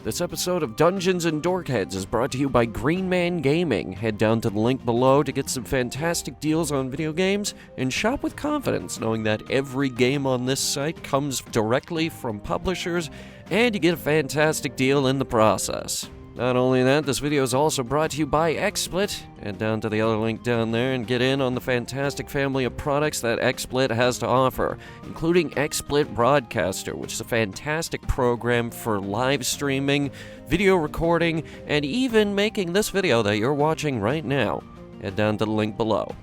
This episode of Dungeons and Dorkheads is brought to you by Green Man Gaming. Head down to the link below to get some fantastic deals on video games and shop with confidence, knowing that every game on this site comes directly from publishers and you get a fantastic deal in the process. Not only that, this video is also brought to you by XSplit. Head down to the other link down there and get in on the fantastic family of products that XSplit has to offer, including XSplit Broadcaster, which is a fantastic program for live streaming, video recording, and even making this video that you're watching right now. Head down to the link below.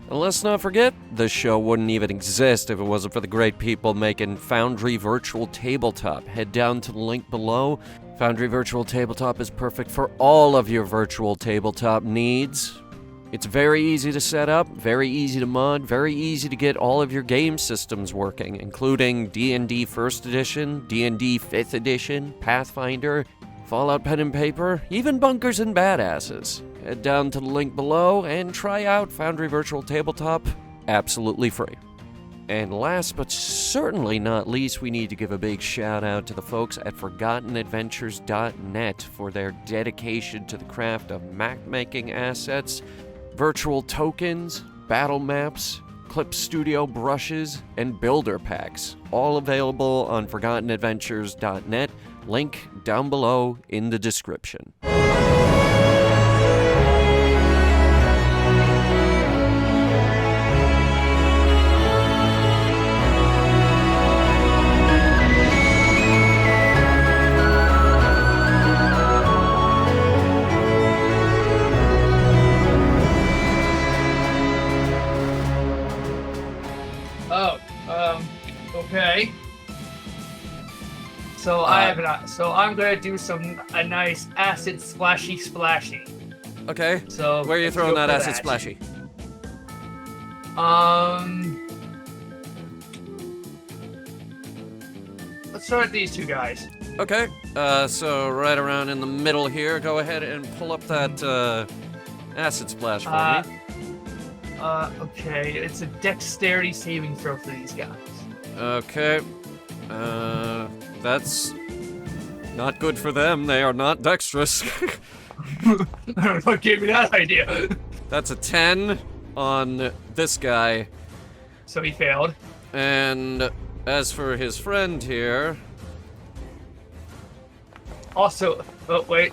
And let's not forget, this show wouldn't even exist if it wasn't for the great people making Foundry Virtual Tabletop. Head down to the link below. Foundry Virtual Tabletop is perfect for all of your virtual tabletop needs. It's very easy to set up, very easy to mod, very easy to get all of your game systems working, including D&D 1st Edition, D&D 5th Edition, Pathfinder, Fallout Pen and Paper, even Bunkers and Badasses. Head down to the link below and try out Foundry Virtual Tabletop absolutely free. And last but certainly not least, we need to give a big shout out to the folks at ForgottenAdventures.net for their dedication to the craft of map-making assets, virtual tokens, battle maps, Clip Studio brushes, and builder packs, all available on ForgottenAdventures.net. Link down below in the description. Okay. So I'm gonna do a nice acid splashy. Okay. So where are you throwing that acid splashy? Let's start with these two guys. Okay. So right around in the middle here, go ahead and pull up that acid splash for me. Okay. It's a dexterity saving throw for these guys. Okay. That's not good for them. They are not dexterous. I don't know what gave me that idea. That's a 10 on this guy. So he failed. And as for his friend here... Also, oh wait.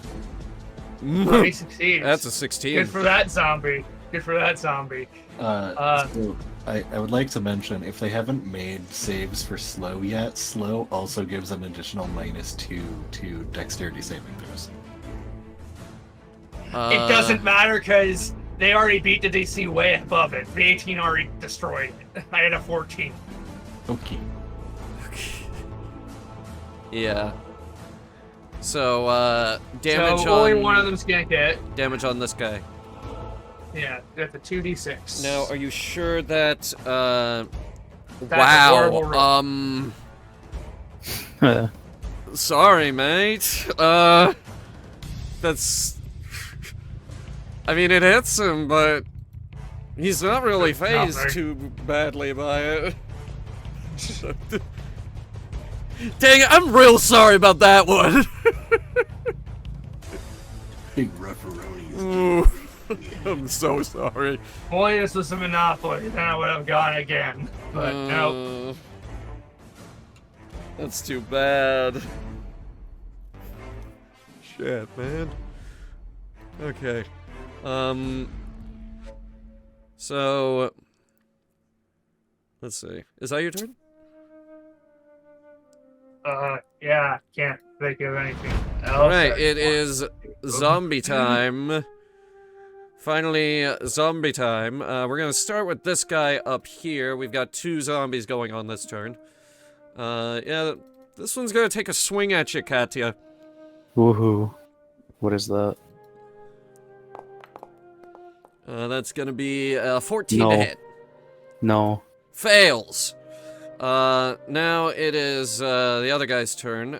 Oh, he succeeds. That's a 16. Good for that zombie. So I would like to mention, if they haven't made saves for slow yet, slow also gives an additional -2 to dexterity saving throws. It doesn't matter because they already beat the DC way above it. The 18 already destroyed it. I had a 14. Okay. Yeah. So, damage so only one of them's gonna get. Damage on this guy. Yeah, at the 2d6. Now, are you sure that, wow, sorry, mate. That's... I mean, it hits him, but he's not really fazed too badly by it. Dang it, I'm real sorry about that one. Big rufferoni. Ooh. I'm so sorry. Boy, this was a monopoly. Then I would have gone again. But no. That's too bad. Shit, man. Okay. So... Let's see. Is that your turn? Yeah. Can't think of anything else. Alright, it is zombie time. Finally, zombie time. We're gonna start with this guy up here. We've got 2 zombies going on this turn. Yeah, this one's gonna take a swing at you, Katya. Woohoo. What is that? That's gonna be 14 No. to hit. No. Fails. Now it is the other guy's turn,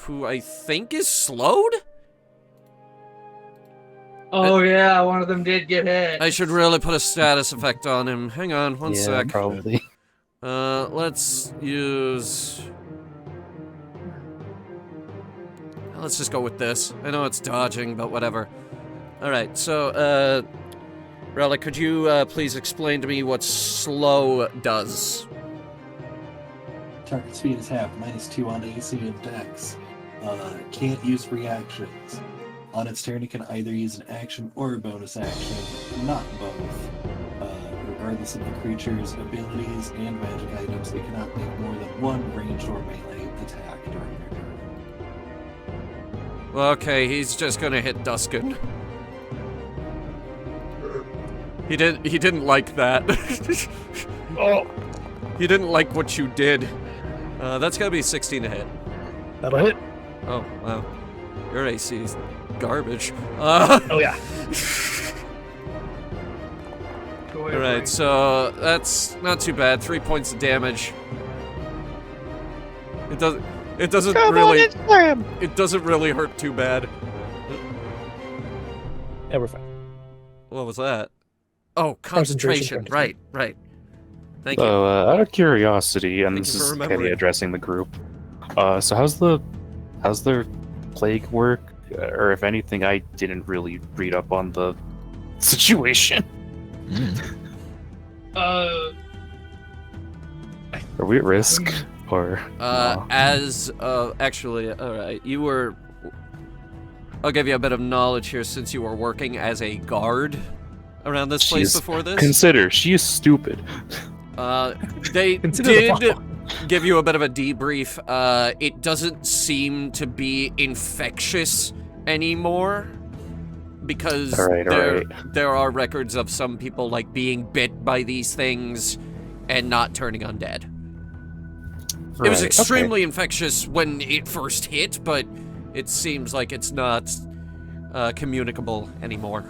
who I think is slowed? Oh yeah, one of them did get hit. I should really put a status effect on him. Hang on, one sec. Probably. Let's use... Let's just go with this. I know it's dodging, but whatever. Alright, so, Relic, could you please explain to me what slow does? Target speed is half, -2 on AC and Dex. Can't use reactions. On its turn, it can either use an action or a bonus action, not both. Regardless of the creature's abilities and magic items, it cannot make more than one ranged or melee attack during their turn. Well, okay, he's just gonna hit Duskin. He didn't like that. Oh, He didn't like what you did. That's gotta be 16 to hit. That'll hit. Oh, wow. Your AC is garbage. Oh yeah. go away, Alright, Frank. so that's not too bad. 3 points of damage. It doesn't really hurt too bad. Yeah, we're fine. What was that? Oh, concentration. Concentration. Right. Thank you. So, out of curiosity, and Thank this you for is remembering. Kenny addressing the group. So how's the plague work? Or if anything, I didn't really read up on the situation. Uh, Are we at risk? Or no? Actually, alright, I'll give you a bit of knowledge here since you were working as a guard around this place She's- before this. Consider, she is stupid. They Consider the did give you a bit of a debrief. It doesn't seem to be infectious anymore because Alright. there are records of some people like being bit by these things and not turning undead. It was Right, extremely infectious when it first hit, but it seems like it's not communicable anymore.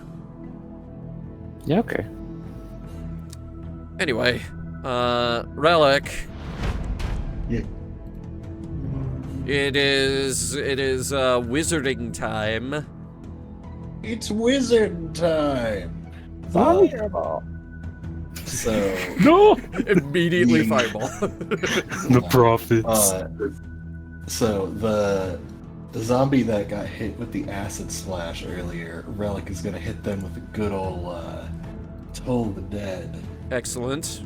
Yeah, okay. Anyway, Relic. Yeah. It is wizarding time. It's wizard time! So, No! Immediately Ying. fireball. The prophets. So the zombie that got hit with the acid splash earlier, Relic is gonna hit them with a good old Toll the Dead. Excellent.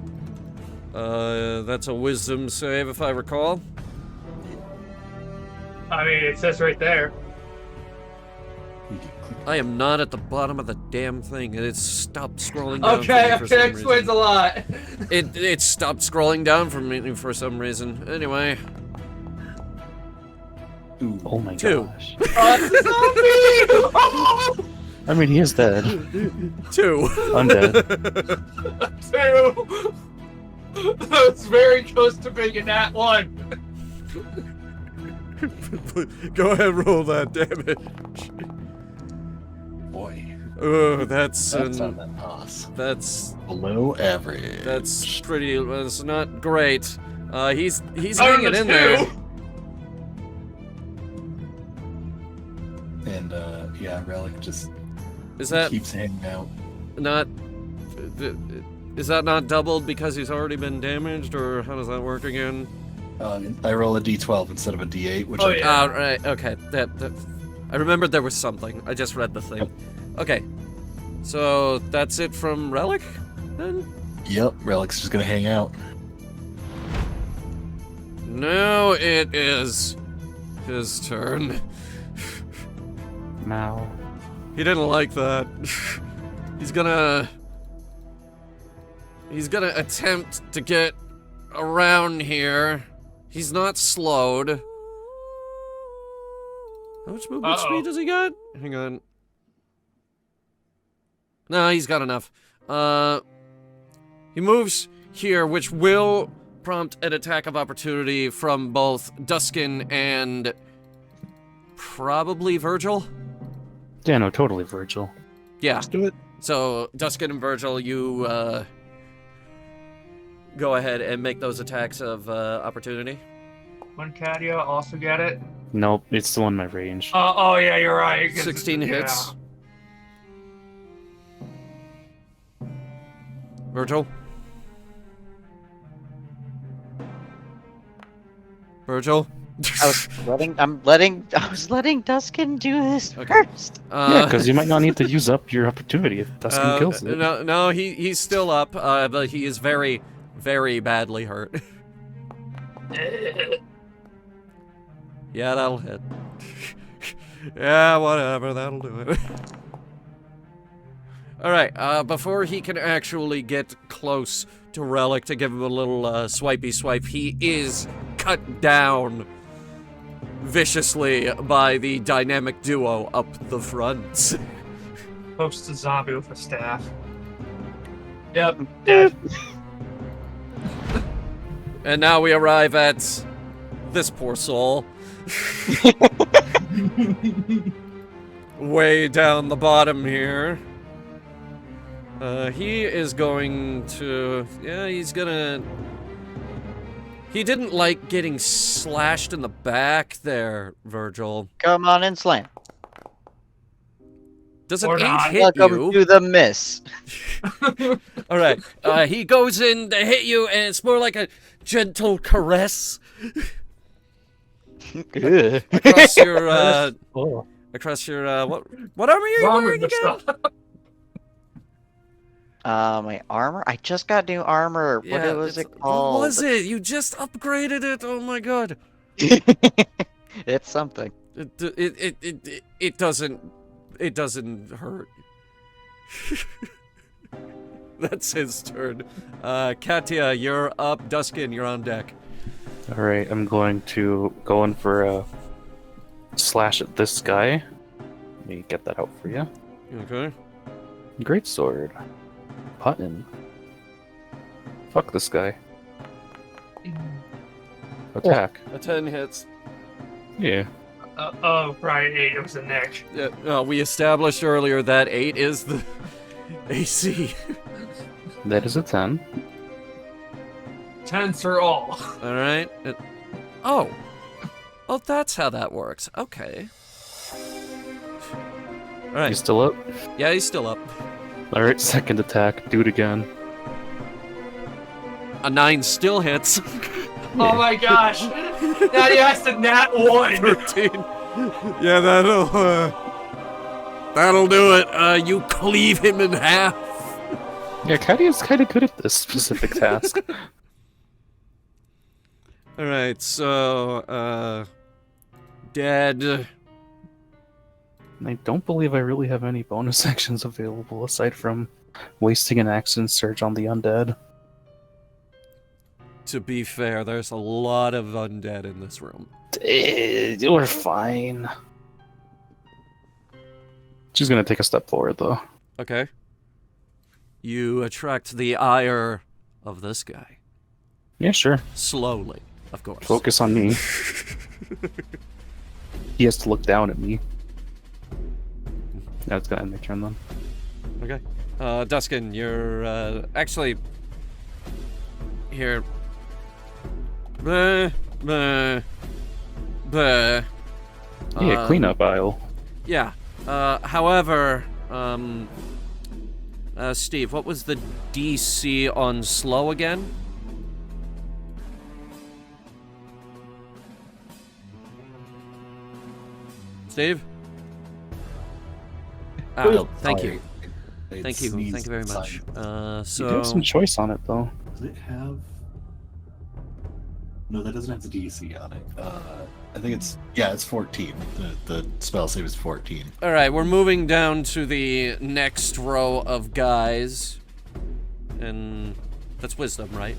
That's a wisdom save if I recall. I mean, it says right there. You can click. I am not at the bottom of the damn thing, and it's stopped scrolling down. Okay, for me for okay, some explains reason. a lot. It stopped scrolling down for me for some reason. Anyway, Ooh. Oh my 2. gosh. Oh, it's a zombie! I mean, he is dead. 2. Undead. Two. That's very close to being a nat 1. Go ahead, roll that damage. Boy, Oh, that's that's on that toss. that's Below average. that's pretty. That's not great. He's Oh, hanging the in there. two. And yeah, Relic just Is that keeps hanging out. not? Is that not doubled because he's already been damaged, or how does that work again? I roll a d12 instead of a d8, which Oh, I yeah. Right. Okay. That. I remembered there was something. I just read the thing. Okay. So that's it from Relic, then. Yep, Relic's just gonna hang out. Now it is his turn. Now. He didn't like that. He's gonna attempt to get around here. He's not slowed. How much movement Uh-oh. speed does he got? Hang on. No, he's got enough. He moves here, which will prompt an attack of opportunity from both Duskin and probably Virgil. Yeah, no, totally Virgil. Yeah. Let's do it. So, Duskin and Virgil, you go ahead and make those attacks of opportunity. When Katia also get it? Nope, it's still in my range. Oh, yeah, you're right. 'cause 16 yeah. hits. Virgil? Virgil? I was letting Duskin do this Okay. first. Yeah, because you might not need to use up your opportunity if Dustin kills it. No, he's still up, but he is very, very badly hurt. Yeah, that'll hit. Yeah, whatever, that'll do it. Alright, before he can actually get close to Relic to give him a little swipey swipe, he is cut down viciously by the dynamic duo up the front. Post a zombie with a staff. Yep, dead. And now we arrive at this poor soul. Way down the bottom here. He is going to... Yeah, he's gonna... He didn't like getting slashed in the back there, Virgil. Come on and slam. Does an Or 8 not. hit Welcome you? to the miss. Alright, he goes in to hit you, and it's more like a gentle caress across your, Oh. what armor are you Armor wearing and again? stuff. My armor? I just got new armor. What was it called? What was it? You just upgraded it. Oh my god. It's something. It doesn't hurt. That's his turn. Katya, you're up. Duskin, you're on deck. Alright, I'm going to go in for a slash at this guy. Let me get that out for you. Okay. Great sword. Button. Fuck this guy. Attack. A 10 hits. Yeah. Oh, right, 8. It was a neck. Yeah, we established earlier that 8 is the AC. That is a 10. 10s for all. Alright. Oh, that's how that works. Okay. You Alright. still up? Yeah, he's still up. Alright, second attack. Do it again. A 9 still hits. Oh my gosh. Now he has to nat 1. 13. Yeah, that'll do it. You cleave him in half. Yeah, Katya's kind of good at this specific task. Alright, so, dead. I don't believe I really have any bonus actions available aside from wasting an action surge on the undead. To be fair, there's a lot of undead in this room. We're fine. She's gonna take a step forward, though. Okay. You attract the ire of this guy. Yeah, sure. Slowly, of course. Focus on me. He has to look down at me. That's gonna end my turn, then. Okay. Duskin, you're, actually... Here. Bleh, bleh, bleh. Yeah, cleanup aisle. Yeah. However, Steve, what was the DC on slow again? Steve? Oh, thank sorry. you. It Thank you. sneezed Thank you very much. silent. You do have some choice on it, though. Does it have? No, that doesn't have the DC on it. I think it's it's 14. The spell save is 14. All right, we're moving down to the next row of guys, and that's wisdom, right?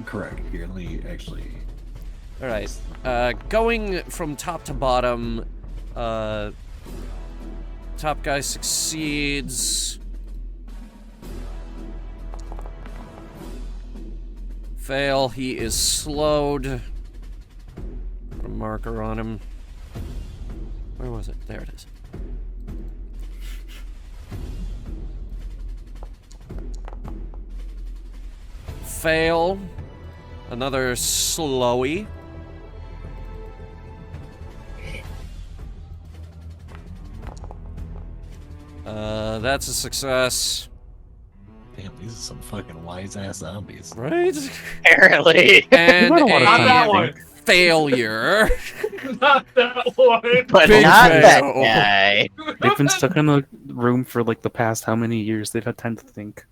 Correct. Here, let me actually. All right. Going from top to bottom, top guy succeeds. Fail. He is slowed. Put a marker on him. Where was it? There it is. Fail. Another slowy. That's a success. Damn, these are some fucking wise ass zombies. Right? Apparently. And Not a lot of a Not time that to one. failure. Not that one. But Big not that fail. guy. They've been stuck in the room for like the past how many years? They've had time to think.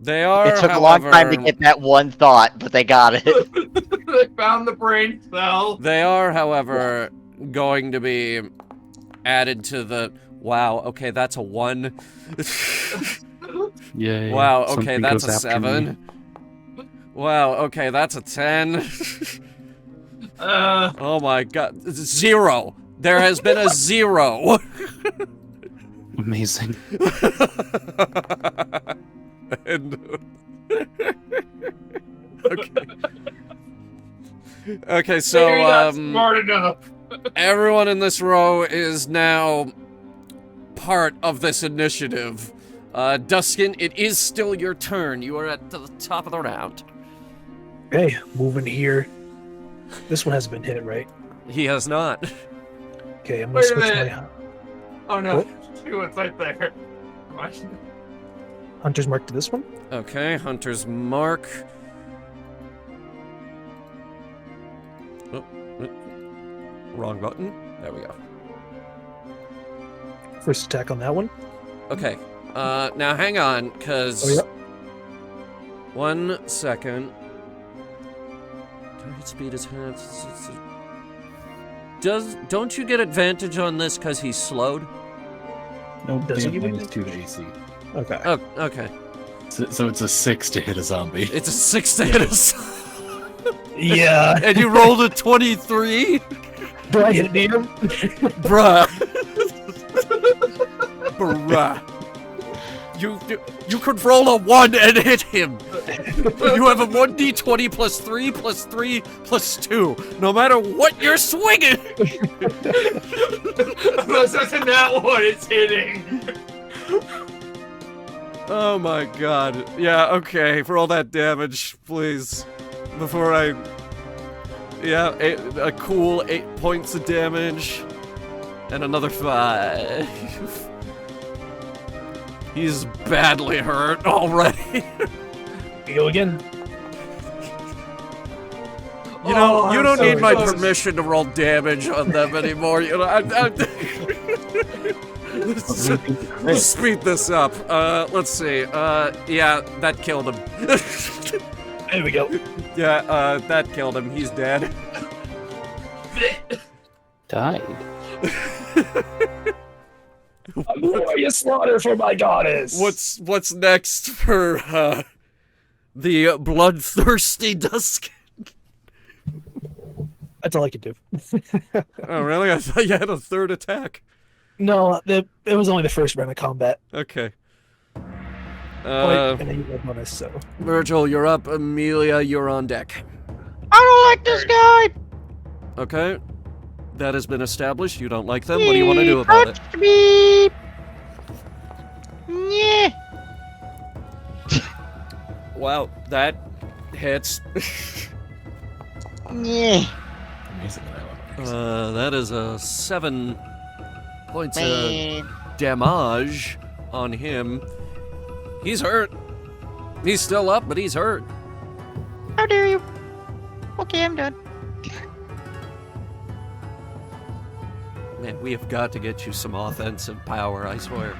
They are, It took a long time to however- get that one thought, but they got it. They found the brain cell. They are, however, going to be added to the... Wow, okay, that's a 1. Yay. Wow, okay, something that's goes a after me. 7. Wow, okay, that's a 10. Oh my god. 0. There has been a 0. Amazing. And, okay. Okay, so, Maybe not smart enough. everyone in this row is now part of this initiative. Duskin, it is still your turn. You are at the top of the round. Okay, moving here. This one hasn't been hit, right? He has not. Okay, I'm gonna Wait a switch minute. my Oh no, What? two ones right there. What? hunter's mark to this one. Okay, Hunter's mark. Oh, wrong button. There we go. First attack on that one. Okay, now hang on, because... Oh, yeah. 1 second. Target speed is half. Don't you get advantage on this because he's slowed? No, Doesn't give minus it- 2 to AC. Okay. Oh, okay. So it's a 6 to hit a zombie. It's a 6 status. Yeah. And you rolled a 23? Do I hit him? Bruh. Bruh. You could roll a 1 and hit him. You have a 1d20 plus 3 plus 3 plus 2. No matter what you're swinging. Unless it's in that one, it's hitting. Oh my god. Yeah, okay. Roll that damage, please. Before I... Yeah, a cool 8 points of damage. And another 5. He's badly hurt already. Go again. You know, Oh, you I'm don't so need my close. permission to roll damage on them anymore. You know, let's speed this up. Let's see. Yeah, that killed him. There we go. Yeah, that killed him. He's dead. Died. A glorious slaughter for my goddess. What's next for the bloodthirsty Dusk? That's all I can do. Oh, really? I thought you had a third attack. No, it was only the first round of combat. Okay. And then you got bonus, so. Virgil, you're up. Amelia, you're on deck. I don't like this guy. Okay. That has been established. You don't like them. What do you want to do about it? Beep. Yeah. Wow, that hits. Yeah. Amazing that one. That is a 7 points of Man. damage on him. He's hurt. He's still up, but he's hurt. How dare you? Okay, I'm done. Man, we have got to get you some offensive power, I swear.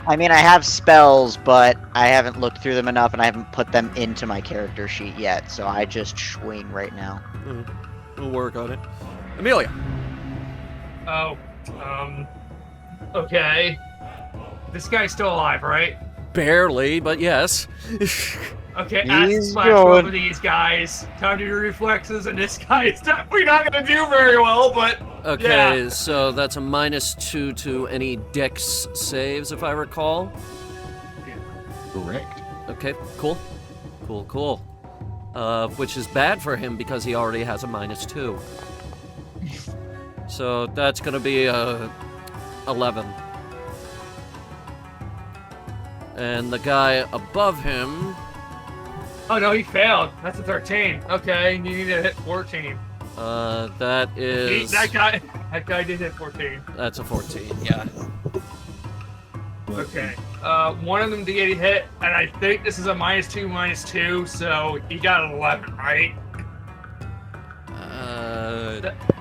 I mean, I have spells, but I haven't looked through them enough, and I haven't put them into my character sheet yet, so I just swing right now. We'll work on it. Amelia. Oh, okay. This guy's still alive, right? Barely, but yes. Okay, He's ask Flash going. over these guys. Time to do reflexes, and this guy is definitely not gonna do very well, but Okay, yeah. so that's a -2 to any dex saves, if I recall. Correct. Okay, cool. Cool. Which is bad for him because he already has a -2. So that's gonna be a 11. And the guy above him, Oh no, he failed. That's a 13. Okay, you need to hit 14. that is... That guy did hit 14. That's a 14, yeah. Okay. One of them did get a hit, and I think this is a -2, so he got an 11, right?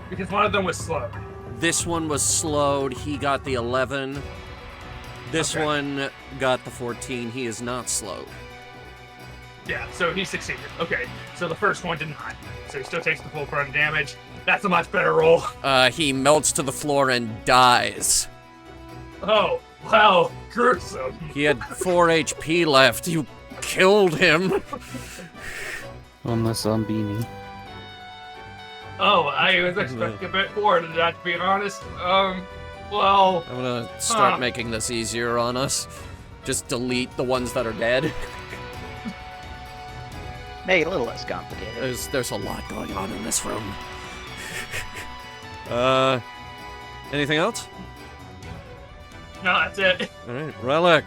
Because one of them was slow. This one was slowed. He got the 11. This Okay. one got the 14. He is not slowed. Yeah, so he succeeded. Okay, so the first one did not. So he still takes the full burn damage. That's a much better roll. He melts to the floor and dies. Oh, wow, gruesome. He had 4 HP left. You killed him. On the zombie. Oh, I was expecting a bit more than that, to be honest. Well, I'm gonna start Huh. making this easier on us. Just delete the ones that are dead. Make it a little less complicated. There's a lot going on in this room. Anything else? no, that's it. Alright, Relic.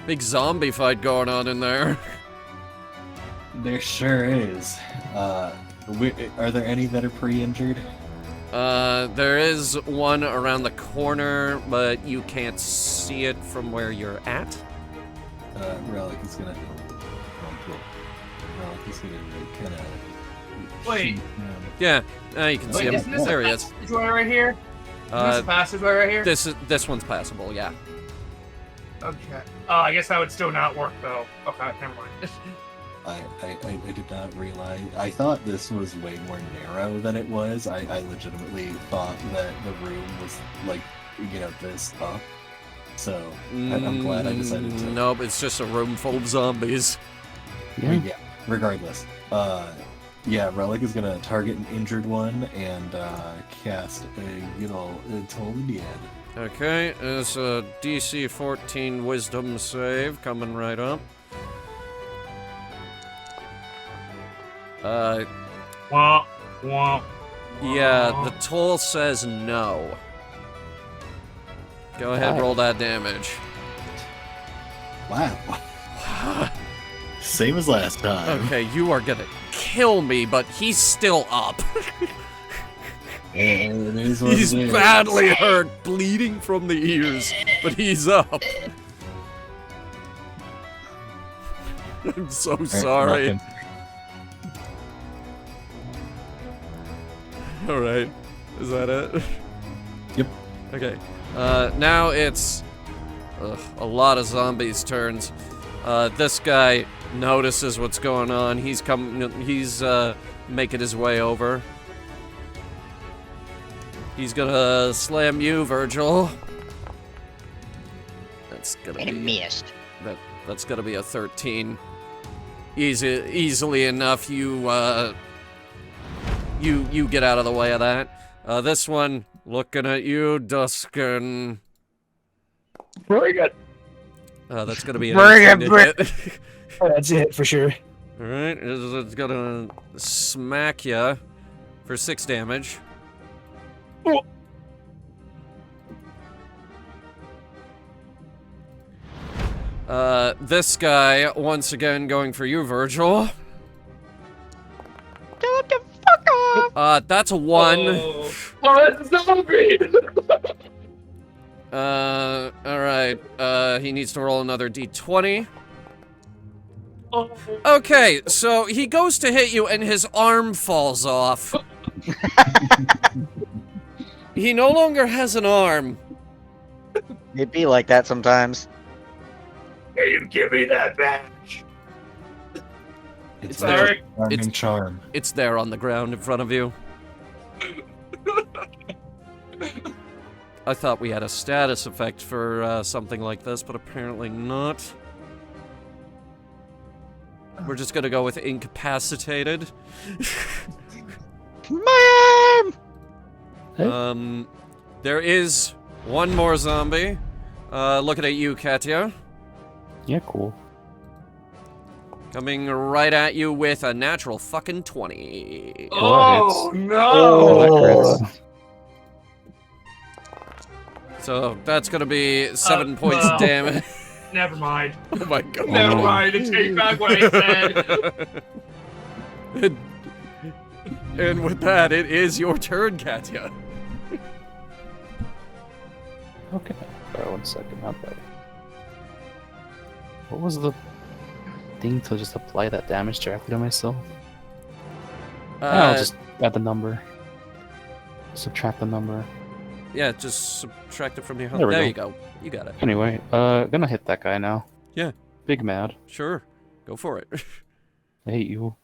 Big zombie fight going on in there. There sure is. Are there any that are pre-injured? There is one around the corner, but you can't see it from where you're at. Relic is gonna. Relic is gonna kind of. Wait. Yeah, you can see Wait, him. isn't this There a he is. passageway right here? Isn't this a passageway right here? This one's passable, yeah. Okay. Oh, I guess that would still not work, though. Okay, never mind. I did not realize. I thought this was way more narrow than it was. I legitimately thought that the room was like, this up. So I'm glad I decided to. Nope, it's just a room full of zombies. Yeah. Regardless. Yeah, Relic is gonna target an injured one and cast a Toll the Dead. Okay, it's a DC 14 Wisdom save coming right up. Womp, womp. Yeah, the toll says no. Go ahead, roll that damage. Wow. Same as last time. Okay, you are gonna kill me, but he's still up. And it is what He's it is. badly hurt, bleeding from the ears, but he's up. I'm so sorry. Alright, is that it? Yep. Okay, now it's a lot of zombies' turns. This guy notices what's going on. He's making his way over. He's gonna slam you, Virgil. That's gonna And it be missed. that's gonna be a 13. Easily enough, you get out of the way of that. This one looking at you, Duskin. Very good. That's gonna be an Bring 18 it, to bring- hit. Oh, that's it for sure. All right, it's gonna smack ya for 6 damage. This guy, once again, going for you, Virgil. Tell him to fuck off! That's a 1. Oh, it's zombie! Alright, he needs to roll another d20. Oh. Okay, so he goes to hit you and his arm falls off. He no longer has an arm. It'd be like that sometimes. Can you give me that badge? It's Sorry. Charming charm. It's there on the ground in front of you. I thought we had a status effect for something like this, but apparently not. We're just gonna go with incapacitated. Mom! There is one more zombie. Looking at you, Katya. Yeah, cool. Coming right at you with a natural fucking 20. Oh, hits. no! Oh, that crits. So that's gonna be 7 points no. of damage. Never mind. Oh my god. Never mind. I take back what I said. And with that, it is your turn, Katya. Okay. 1 second, not bad. What was the thing to just apply that damage directly to myself? I'll just add the number. Subtract the number. Yeah, just subtract it from your health. There we There go. you go. You got it. Anyway, gonna hit that guy now. Yeah. Big mad. Sure. Go for it. I hate you.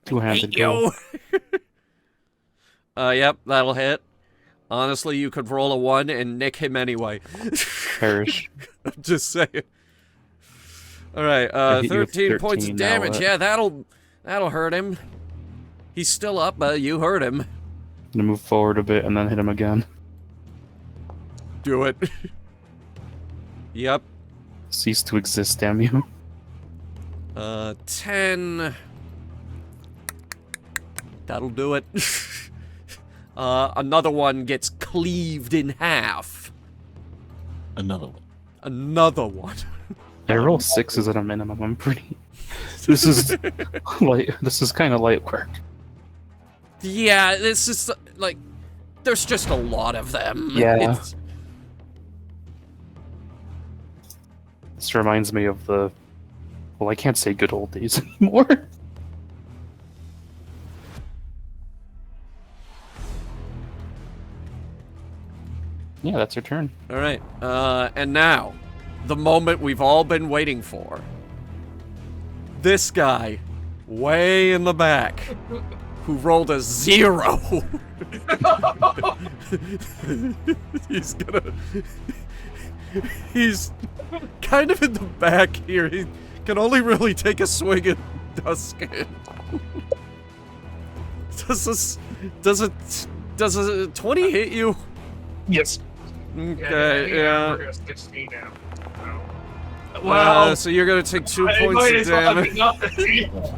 Two-handed go. Yep, that'll hit. Honestly, you could roll a 1 and nick him anyway. Perish. I'm just saying. Alright, I hit you with 13 points of 13 now, damage. Yeah, that'll hurt him. He's still up, but you hurt him. Gonna move forward a bit and then hit him again. Do it. Yep. Cease to exist, damn you. 10. That'll do it. Another one gets cleaved in half. Another one. Another one. I roll 6s at a minimum. I'm pretty. This is light. This is kind of light work. Yeah, this is like, there's just a lot of them. Yeah. It's, This reminds me of the. Well, I can't say good old days anymore. Yeah, that's your turn. all right. And now, the moment we've all been waiting for. This guy, way in the back, who rolled a 0. He's gonna. He's kind of in the back here. He can only really take a swing at Duskin. Does a 20 hit you? Yes. Okay, yeah. We're gonna skip speed now. Well, So you're gonna take 2 I points might of as well have damage. nothing.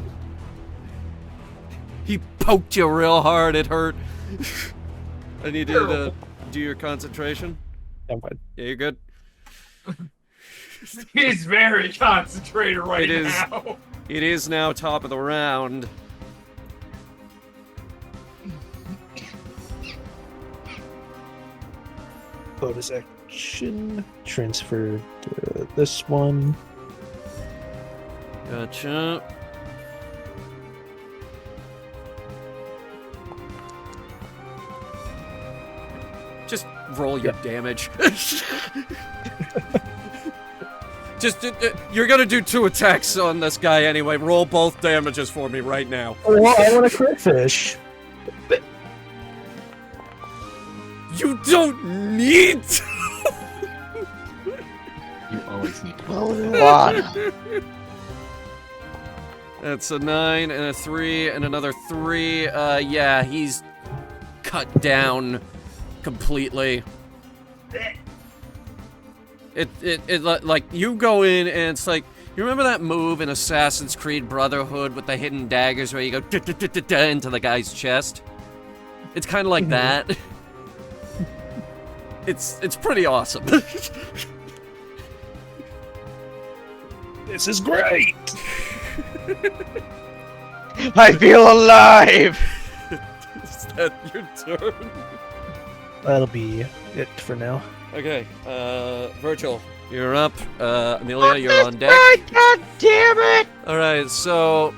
He poked you real hard. It hurt. I need you to do your concentration. I'm fine. Yeah, you're good. He's very concentrated right It is. now. It is now top of the round. Bonus action. Transfer to this one. Gotcha. Just roll your damage. Just, you're gonna do 2 attacks on this guy anyway. Roll both damages for me right now. Oh, I want a crit fish. You don't need to. You always need to. One. That's a 9 and a 3 and another 3. Yeah, he's cut down completely. It like you go in and it's like, you remember that move in Assassin's Creed Brotherhood with the hidden daggers where you go into the guy's chest? It's kind of like that. It's pretty awesome. This is great. I feel alive. Is that your turn? That'll be it for now. Okay, Virgil, you're up. Amelia, you're on deck. Right, God damn it! Alright, so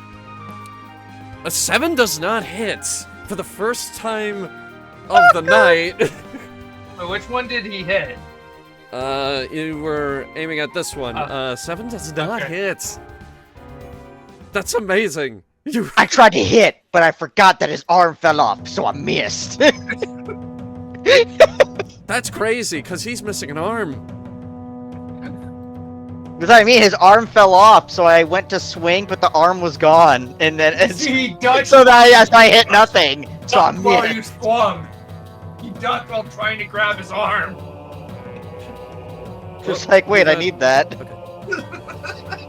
a 7 does not hit for the first time of the night. Which one did he hit? You were aiming at this one. 7 does not Okay. hit. That's amazing. You I tried to hit, but I forgot that his arm fell off, so I missed. That's crazy, because he's missing an arm. Because I mean, his arm fell off, so I went to swing, but the arm was gone, and then He ducked so that yes, I hit nothing. So I while missed. you swung. He ducked while trying to grab his arm. Just like, wait, I need that.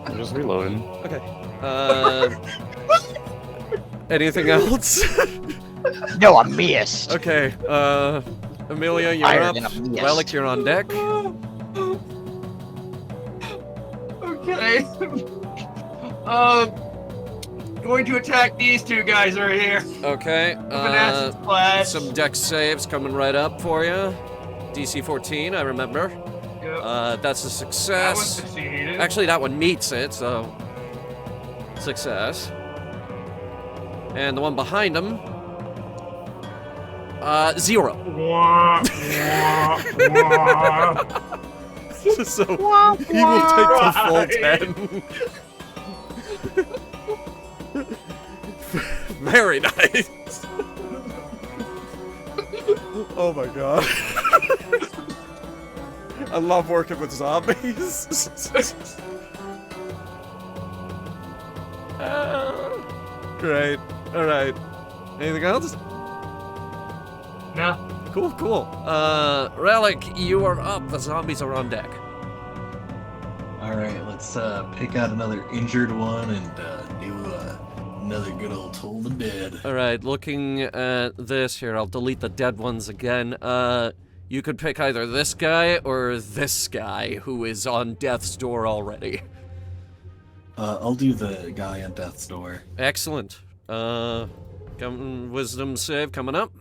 I'm just reloading. Okay. Anything else? No, I missed. Okay, Amelia, you're Higher up. than a mist. Relic, you're on deck. Okay. Going to attack these 2 guys right here. Okay, Vanessa Splash. some dex saves coming right up for you. DC 14, I remember. Yep. That's a That one success. succeeded. Actually, that one meets it, so success. And the one behind him, 0. So he will take the full 10. Very nice. Oh my god. I love working with zombies. Great. Alright. Anything else? No. Cool. Relic, you are up. The zombies are on deck. Alright, let's pick out another injured one and do another good old Toll the Dead. Alright, looking at this here, I'll delete the dead ones again. You could pick either this guy or this guy who is on death's door already. I'll do the guy on death's door. Excellent. Wisdom save coming up.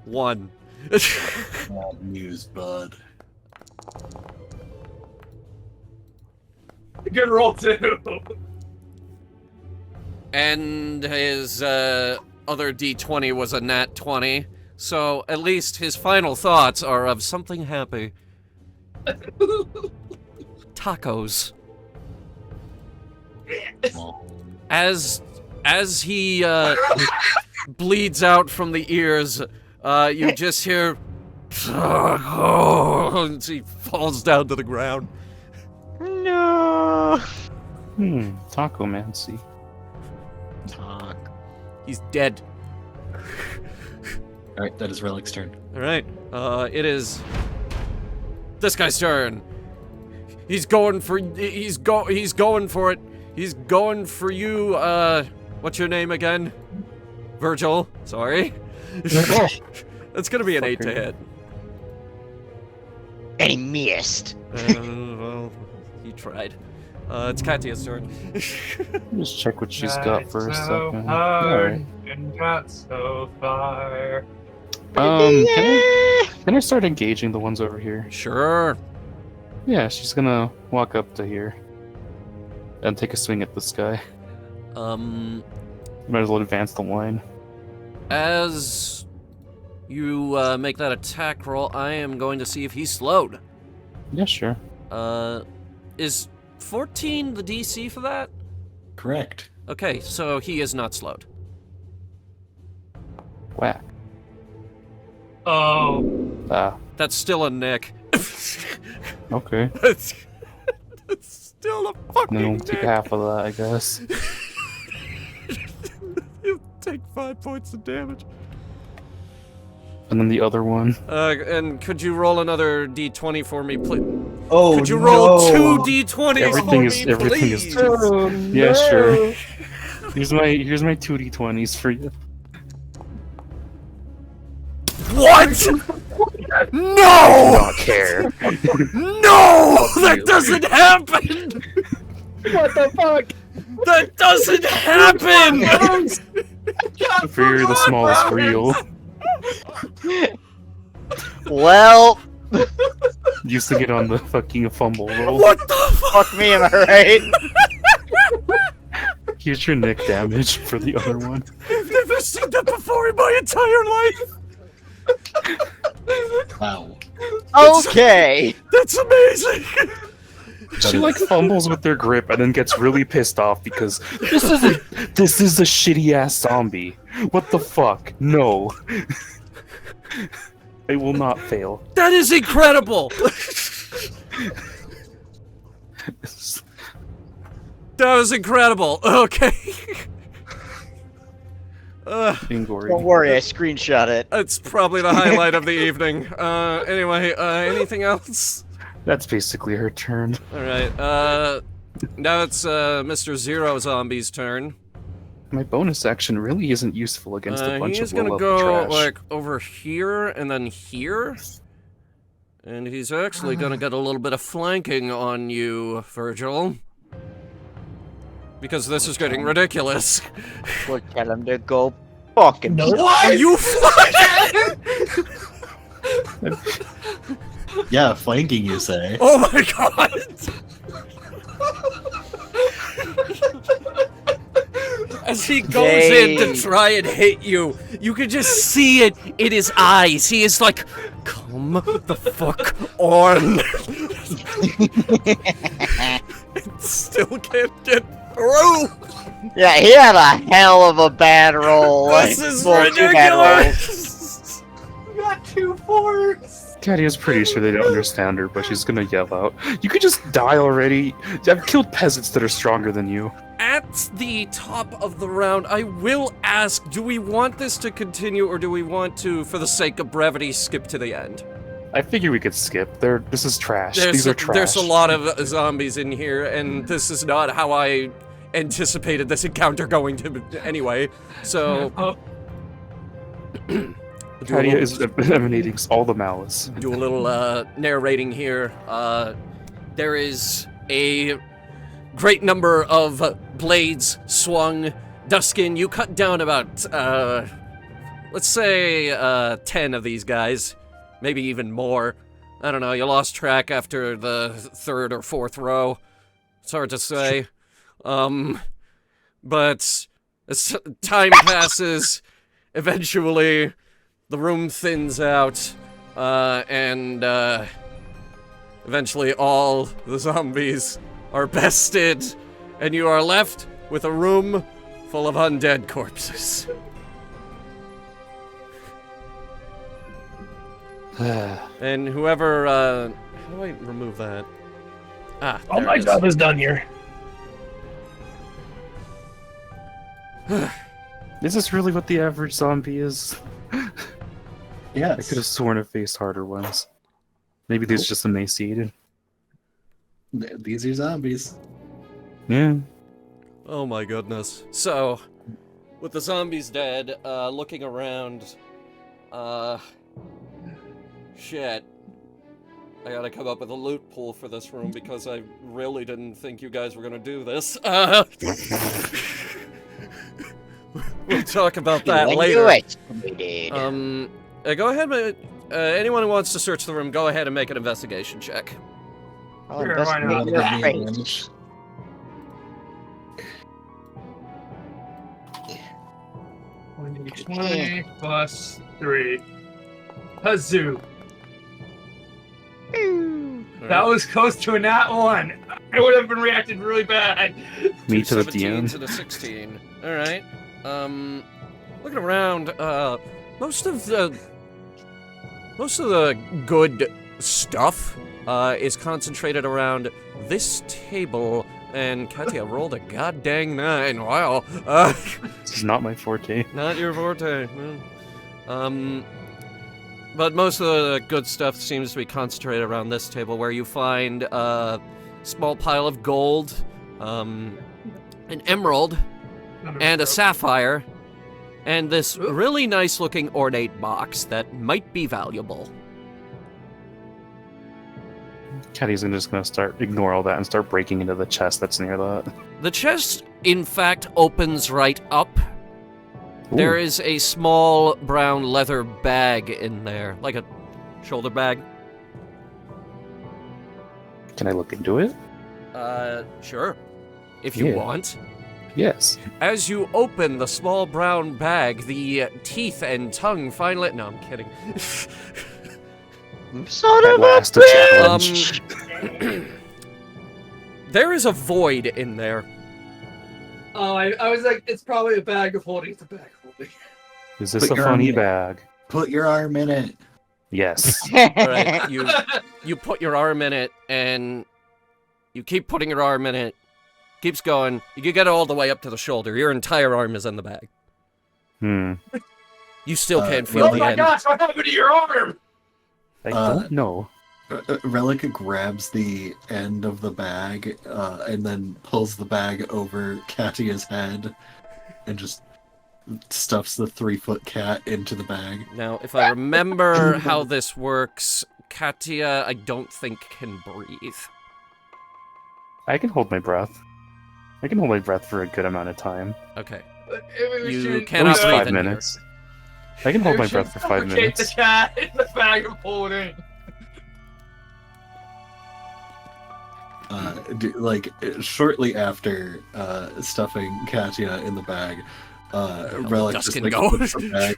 1. Bad news, bud. Good roll, too. And his other D20 was a nat 20, so at least his final thoughts are of something happy. Tacos. As he bleeds out from the ears, you just hear and he falls down to the ground. No. Tacomancy. Talk. He's dead. Alright, that is Relic's turn. Alright, it is this guy's turn. He's going for it. He's going for you, what's your name again? Virgil, sorry. That's gonna be an 8 to hit. And he missed. Well, he tried. It's Katya's turn. Just check what she's got for a So second. hard Alright. and got so far. Can I start engaging the ones over here? Sure. Yeah, she's gonna walk up to here and take a swing at this guy. Might as well advance the line. As you make that attack roll, I am going to see if he's slowed. Yeah, sure. Is 14 the DC for that? Correct. Okay, so he is not slowed. Whack. Oh. Ah, That's still a nick. okay. That's still a fucking Then we'll nick. take half of that, I guess. You take 5 points of damage. And then the other one. And could you roll another D20 for me, please? Oh, Could you roll no. 2 D20s Everything for is- me, everything is please? Oh, Yeah, no. sure. Here's my 2d20s for you. What? No! Not care. No! That doesn't happen! What the fuck? That doesn't happen! Fear the smallest real. Well, Used to get on the fucking fumble roll. What the fuck? fuck me, am I right? Here's your nick damage for the other one. I've never seen that before in my entire life! Wow. Okay. That's amazing! She like fumbles with their grip and then gets really pissed off because this is a shitty ass zombie. What the fuck? No. I will not fail. That is incredible! That was incredible. Okay. Ingory. Don't worry, I screenshot it. It's probably the highlight of the evening. Anyway, anything else? That's basically her turn. Alright, now it's, Mr. Zero Zombie's turn. My bonus action really isn't useful against a bunch He's of gonna low-level go, trash. like, over here and then here. And he's actually gonna get a little bit of flanking on you, Virgil. Because this is getting ridiculous. We'll tell him to go fucking. No. Are you fucking? Yeah, flanking, you say. Oh my god! As he goes in to try and hit you, you can just see it in his eyes. He is like, come the fuck on. And still can't get through. Yeah, he had a hell of a bad roll. This is ridiculous. You got 2 4s. Caddy is pretty sure they don't understand her, but she's gonna yell out, "You could just die already! I've killed peasants that are stronger than you." At the top of the round, I will ask, do we want this to continue, or do we want to, for the sake of brevity, skip to the end? I figure we could skip. This is trash. These are trash. There's a lot of zombies in here, and this is not how I anticipated this encounter going to anyway, so... Caddy is emanating all the malice. Do a little narrating here. There is a great number of blades swung. Duskin, you cut down about, let's say, 10 of these guys. Maybe even more. I don't know, you lost track after the 3rd or 4th row. It's hard to say. But as time passes, eventually the room thins out, and eventually all the zombies are bested, and you are left with a room full of undead corpses. And whoever, how do I remove that? Ah, All my job is done here. Is this really what the average zombie is? Yes. I could have sworn it faced harder ones. Maybe these just emaciated. These are zombies. Yeah. Oh my goodness. So, with the zombies dead, looking around, shit. I gotta come up with a loot pool for this room because I really didn't think you guys were gonna do this. We'll talk about that later. Go ahead, anyone who wants to search the room, go ahead and make an investigation check. I'll Sure, why investigate not? your face. Twenty 20 plus 3. Hazoo. That was close to a nat 1. I would have been reacted really bad. Me to the 17 DM. to the 16. Alright. Looking around, most of the good stuff is concentrated around this table, and Katya rolled a goddamn 9. Wow. This is not my forte. Not your forte, no. But most of the good stuff seems to be concentrated around this table, where you find a small pile of gold, an emerald, and a sapphire, and this really nice-looking ornate box that might be valuable. Caddy's just gonna ignore all that and start breaking into the chest that's near that. The chest, in fact, opens right up. There Ooh. is a small brown leather bag in there, like a shoulder bag. Can I look into it? Sure. If you Yeah. want. Yes. As you open the small brown bag, the teeth and tongue finally... No, I'm kidding. Son At of a last a bitch! challenge. There is a void in there. Oh, I was like, it's probably a bag of holding. It's a bag of holding. Is this Put a your funny arm in. bag? Put your arm in it. Yes. Alright, you put your arm in it, and you keep putting your arm in it. Keeps going. You can get it all the way up to the shoulder. Your entire arm is in the bag. You still can't feel Oh the my end. gosh, what happened to your arm? I don't know. Relic grabs the end of the bag and then pulls the bag over Katya's head and just stuffs the 3-foot cat into the bag. Now, if I remember how this works, Katya, I don't think can breathe. I can hold my breath. I can hold my breath for a good amount of time. Okay. Maybe we You should- At cannot least breathe 5 in minutes. I can hold maybe my we breath should for 5 suffocate minutes. the cat in the bag of holding. shortly after stuffing Katya in the bag, Relic dust just can go. puts the bag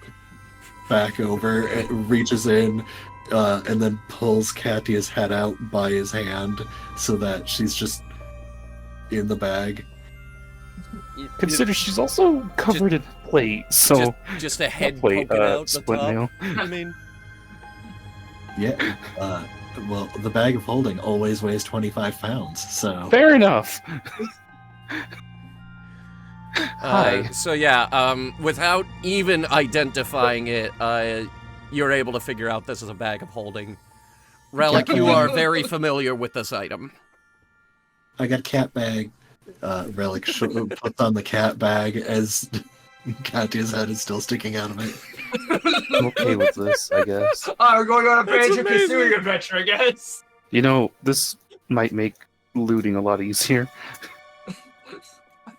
back over, and reaches in, and then pulls Katya's head out by his hand so that she's just in the bag. Consider she's also covered in plate, so just a head plate, poking out the split top. mail. I mean, Yeah. Well, the bag of holding always weighs 25 pounds, so... Fair enough. Hi. So yeah, without even identifying it, you're able to figure out this is a bag of holding. Relic, you are very familiar with this item. I got cat bag. Relic puts on the cat bag as Katya's head is still sticking out of it. I'm okay with this, I guess. We're going on a Banjo-Kazooie adventure, I guess. You know, this might make looting a lot easier.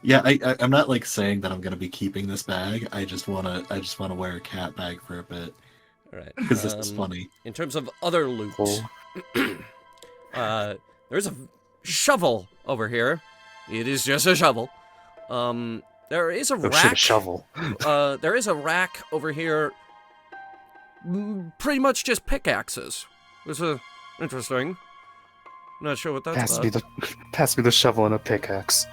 Yeah, I'm not like saying that I'm gonna be keeping this bag. I just wanna wear a cat bag for a bit. All right. Because this is funny. In terms of other loot, Cool. there's a shovel over here. It is just a shovel. There is a Oh shit, a rack. shovel. There is a rack over here. Pretty much just pickaxes. This is interesting. Not sure what that's about. Pass me the shovel and a pickaxe.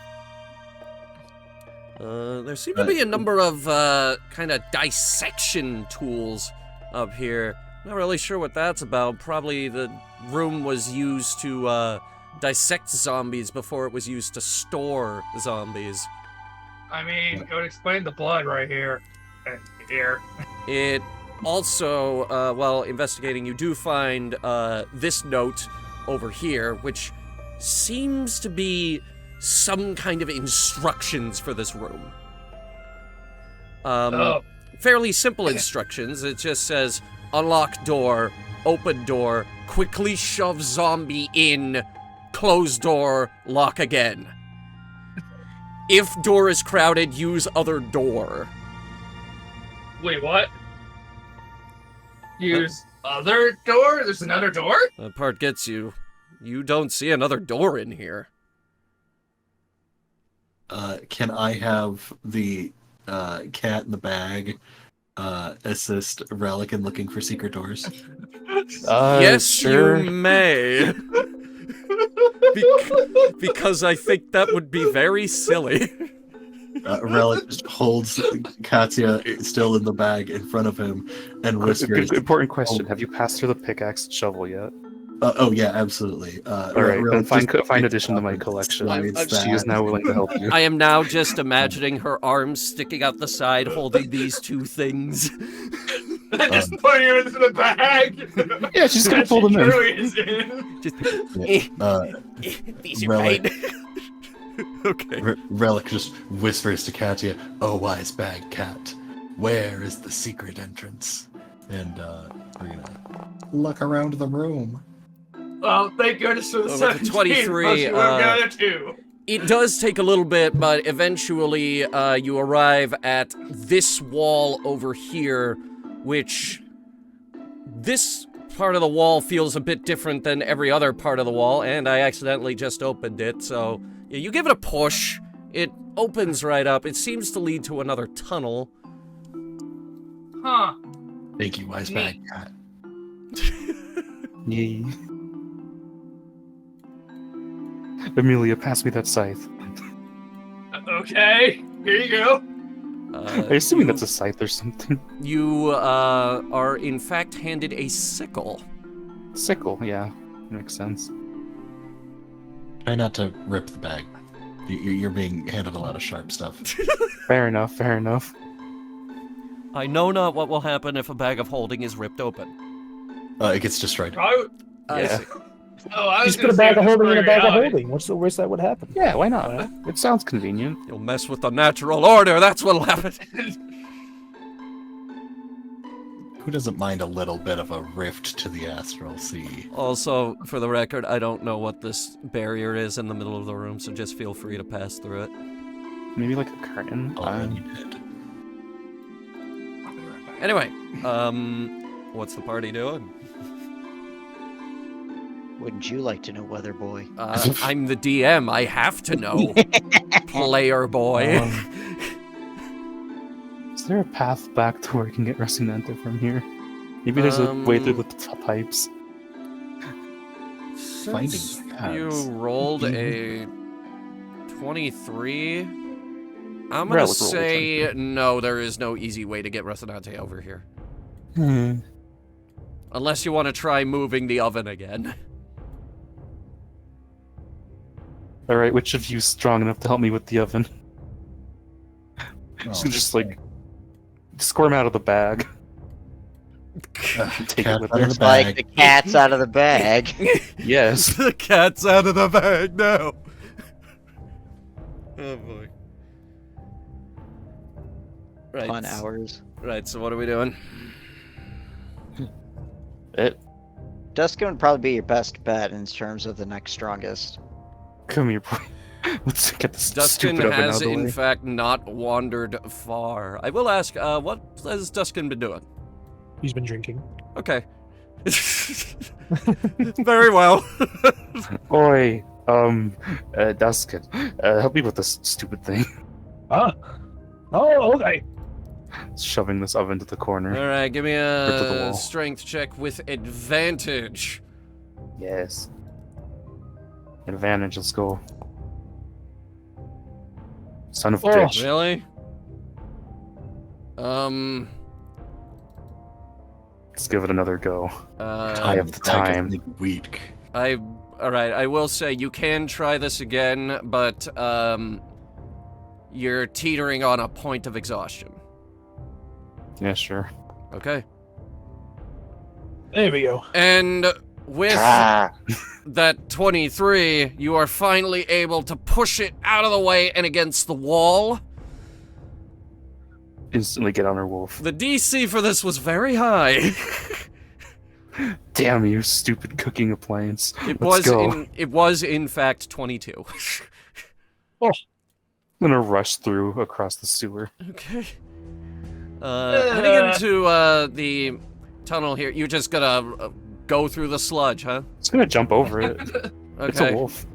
There seem to be a number of kind of dissection tools up here. Not really sure what that's about. Probably the room was used to dissect zombies before it was used to store zombies. I mean, it would explain the blood right here. Here. It also, while investigating, you do find this note over here, which seems to be some kind of instructions for this room. Fairly simple instructions. It just says, unlock door, open door, quickly shove zombie in, close door, lock again. If door is crowded, use other door. Wait, what? Use other door? There's another door? That part gets you. You don't see another door in here. Can I have the cat in the bag assist Relic in looking for secret doors? Yes, sure. you may. Because I think that would be very silly. Relic just holds Katya still in the bag in front of him and whispers. Good, important question. Have you passed her the pickaxe and shovel yet? Oh yeah, absolutely. Alright, then find addition to my collection. She is now willing to help you. I am now just imagining her arms sticking out the side holding these two things. Just putting her into the bag. Yeah, she's gonna pull them in. These are Relic. mine. Okay. Relic just whispers to Katya, "Oh, wise bag cat, where is the secret entrance?" And we're gonna look around the room. Well, thank goodness for the With 17. the 23, We've got it too. It does take a little bit, but eventually you arrive at this wall over here, which this part of the wall feels a bit different than every other part of the wall, and I accidentally just opened it, so yeah, you give it a push. It opens right up. It seems to lead to another tunnel. Huh. Thank you, wise bag cat. Yay. Amelia, pass me that scythe. Okay, here you go. I'm assuming that's a scythe or something. You are in fact handed a sickle. Sickle, yeah. Makes sense. Try not to rip the bag. You're being handed a lot of sharp stuff. Fair enough, fair enough. I know not what will happen if a bag of holding is ripped open. It gets destroyed. Yeah. Oh, I was Just put a gonna say bag of it was holding in a bag of reality. holding. What's the worst that would happen? Yeah, why not? It sounds convenient. You'll mess with the natural order, that's what'll happen. Who doesn't mind a little bit of a rift to the astral sea? Also, for the record, I don't know what this barrier is in the middle of the room, so just feel free to pass through it. Maybe like a curtain. Already did. Anyway, what's the party doing? Wouldn't you like to know, Weather Boy? I'm the DM. I have to know, player boy. Is there a path back to where we can get Resonante from here? Maybe there's a way through the pipes. Finding Since paths. you rolled a 23, I'm gonna Relic roll, say no. There is no easy way to get Resonante over here, unless you want to try moving the oven again. Alright, which of you is strong enough to help me with the oven? Oh, Just like squirm out of the bag. Take cat it with out her. of the Like bag. the cat's out of the bag. Yes. The cat's out of the bag now. Oh boy. Right. Fun hours. Right. So what are we doing? Duskin would probably be your best bet in terms of the next strongest. Come here, boy. Let's get this Dustin stupid oven out has, of the in way. fact, not wandered far. I will ask, what has Dustin been doing? He's been drinking. Okay. Very well. Oi, Duskin, help me with this stupid thing. Ah. Oh, okay. Shoving this oven to the corner. All right, give me to the a wall. strength check with advantage. Yes. Advantage, let's go. Son of a Oh. bitch. Really? Let's give it another go. I have the Back, I time. think, weak. All right, I will say you can try this again, but you're teetering on a point of exhaustion. Yeah, sure. Okay. There we go. And with Ah! that 23, you are finally able to push it out of the way and against the wall. Instantly get on her wolf. The DC for this was very high. Damn you, stupid cooking appliance. It Let's go. was in fact 22. I'm gonna rush through across the sewer. Okay. Heading into the tunnel here, you're just gonna go through the sludge, huh? It's gonna jump over it. It's a Okay. wolf.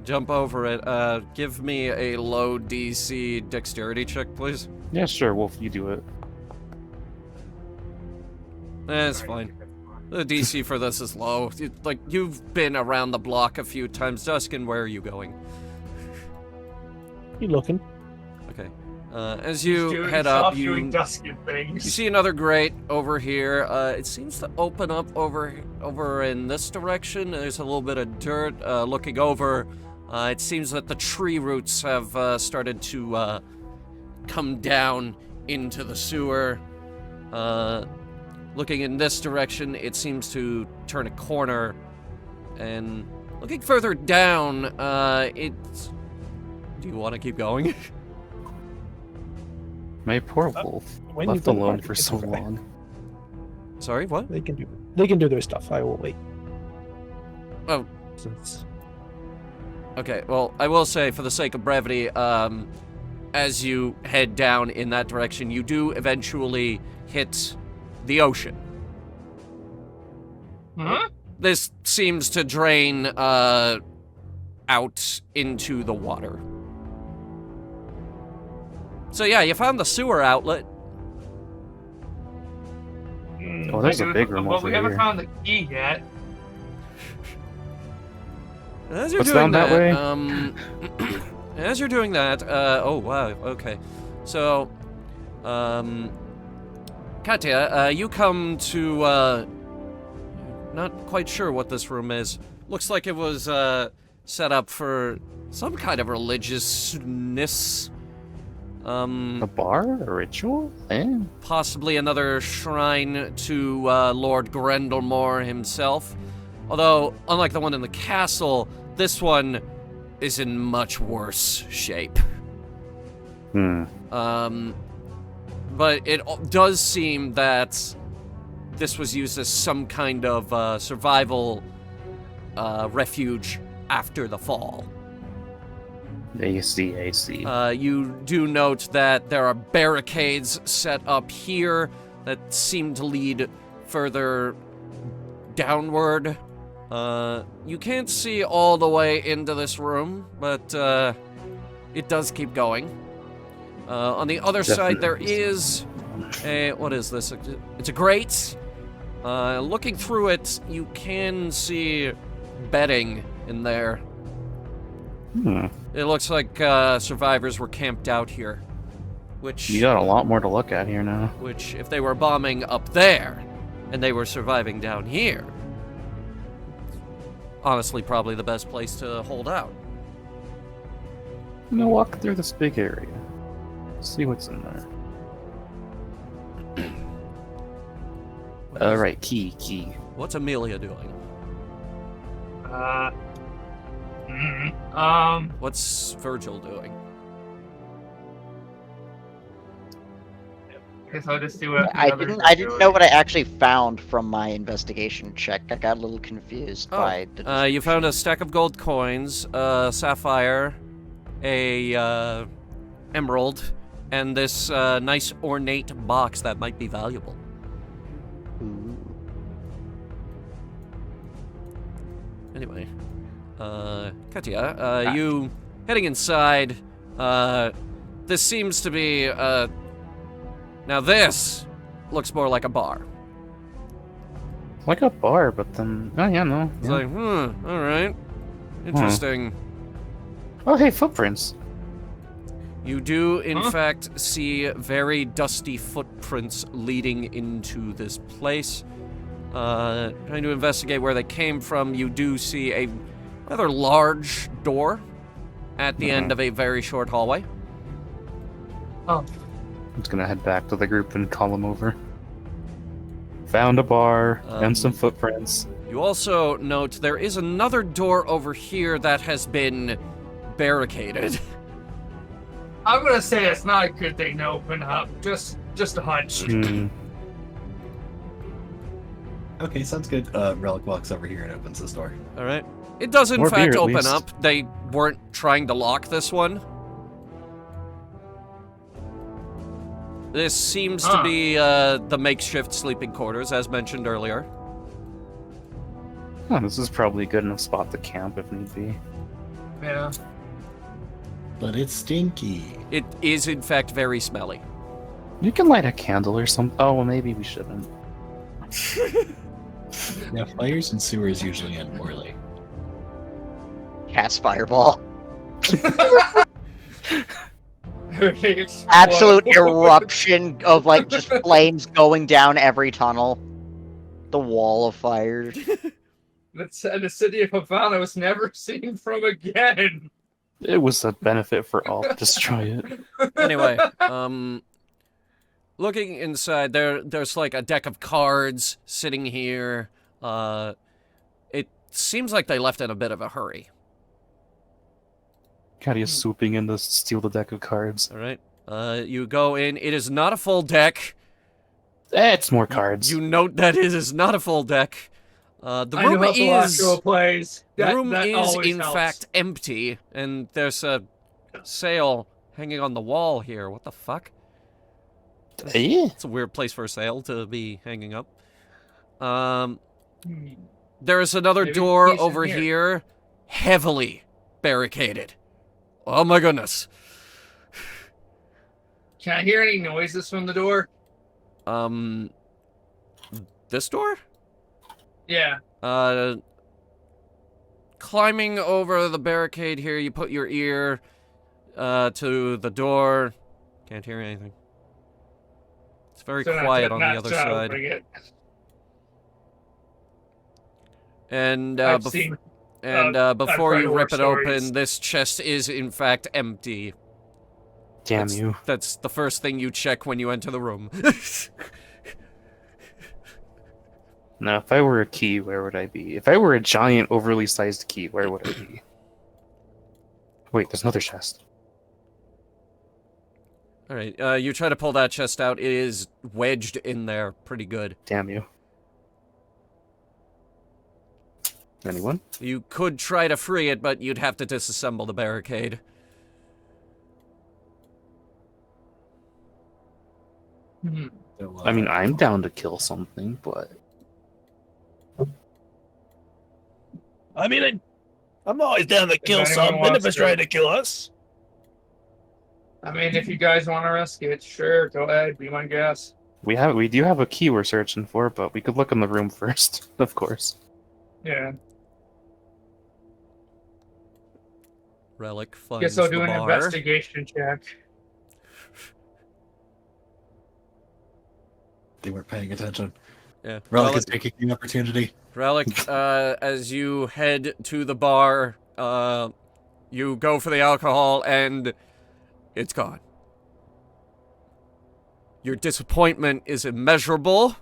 Jump over it. Give me a low DC dexterity check, please. Yeah, sure, wolf, you do it. It's fine. The DC for this is low. You've been around the block a few times. Duskin, where are you going? You looking? Okay. As you Doing head up, soft doing you Duskin things. see another grate over here. It seems to open up over in this direction. There's a little bit of dirt. Looking over, it seems that the tree roots have started to come down into the sewer. Looking in this direction, it seems to turn a corner. And looking further down, it's... Do you want to keep going? My poor wolf. When you Left put the alone party, for it's so okay. long. Sorry, what? They can do their stuff. I will wait. Oh. Since Okay, well, I will say, for the sake of brevity, as you head down in that direction, you do eventually hit the ocean. Huh? This seems to drain out into the water. So yeah, you found the sewer outlet. Oh, there's a big room Well, over we haven't here. found the key yet. As you're What's doing down that way? As you're doing that, oh wow, okay. So, Katya, you come to, not quite sure what this room is. Looks like it was, set up for some kind of religiousness. A bar? A ritual? Eh? Possibly another shrine to, Lord Grendelmore himself. Although, unlike the one in the castle, this one is in much worse shape. But it does seem that this was used as some kind of survival refuge after the fall. I see. You do note that there are barricades set up here that seem to lead further downward. You can't see all the way into this room, but it does keep going. On the other side, there is a... What is this? It's a grate. Looking through it, you can see bedding in there. It looks like survivors were camped out here. Which... You got a lot more to look at here now. Which, if they were bombing up there, and they were surviving down here, honestly, probably the best place to hold out. I'm gonna walk through this big area. See what's in there. Alright, key. What's Amelia doing? What's Virgil doing? Guess I'll just do it. I didn't know what I actually found from my investigation check. I got a little confused by the you found a stack of gold coins, a sapphire, a emerald, and this nice ornate box that might be valuable. Anyway, Katya, you heading inside. This seems to be now this looks more like a bar. Like a bar, but then... Oh, yeah, no. It's Yeah. like, alright. Interesting. Oh, hey, footprints. You do, in fact, see very dusty footprints leading into this place. Trying to investigate where they came from, you do see a rather large door at the end of a very short hallway. Oh. I'm just gonna head back to the group and call them over. Found a bar and some footprints. You also note there is another door over here that has been barricaded. I'm gonna say it's not a good thing to open up. Just a hunch. Okay, sounds good. Relic walks over here and opens this door. All right. It does, in More fact, beer, at open least. up. They weren't trying to lock this one. This seems to be the makeshift sleeping quarters, as mentioned earlier. Oh, this is probably a good enough spot to camp if need be. Yeah. But it's stinky. It is, in fact, very smelly. You can light a candle or something. Oh, well, maybe we shouldn't. Yeah, fires and sewers usually end poorly. cast fireball. Explode. Absolute eruption of like just flames going down every tunnel. The wall of fire. The city of Havana was never seen from again. It was a benefit for all to destroy it. Anyway, looking inside, there's like a deck of cards sitting here. It seems like they left in a bit of a hurry. Katia swooping in to steal the deck of cards. All right. You go in. It is not a full deck. It's more cards. You note that it is not a full deck. The I know room how is Velasco plays. the room That is always in helps. fact empty, and there's a sail hanging on the wall here. What the fuck? Yeah. It's a weird place for a sail to be hanging up. There's another Maybe door he's in over here, heavily barricaded. Oh my goodness. Can I hear any noises from the door? This door? Yeah. Climbing over the barricade here, you put your ear to the door. Can't hear anything. It's very So not quiet to- on the not other to side. bring it. And I've seen. before I've you heard rip it horror open, stories. this chest is in fact empty. Damn That's- you. That's the first thing you check when you enter the room. Now, if I were a key, where would I be? If I were a giant, overly sized key, where would I be? Wait, there's another chest. All right, you try to pull that chest out. It is wedged in there pretty good. Damn you. Anyone? You could try to free it, but you'd have to disassemble the barricade. Hmm. So, I mean, I'm down to kill something, but... I mean, I'm always down to kill anyone something wants if it's to- trying to kill us. I mean, if you guys want to risk it, sure, go ahead, be my guest. We do have a key we're searching for, but we could look in the room first, of course. Yeah. Relic finds Guess I'll the do an bar. investigation check. They weren't paying attention. Yeah. Relic is taking the opportunity. Relic, as you head to the bar, you go for the alcohol and it's gone. Your disappointment is immeasurable.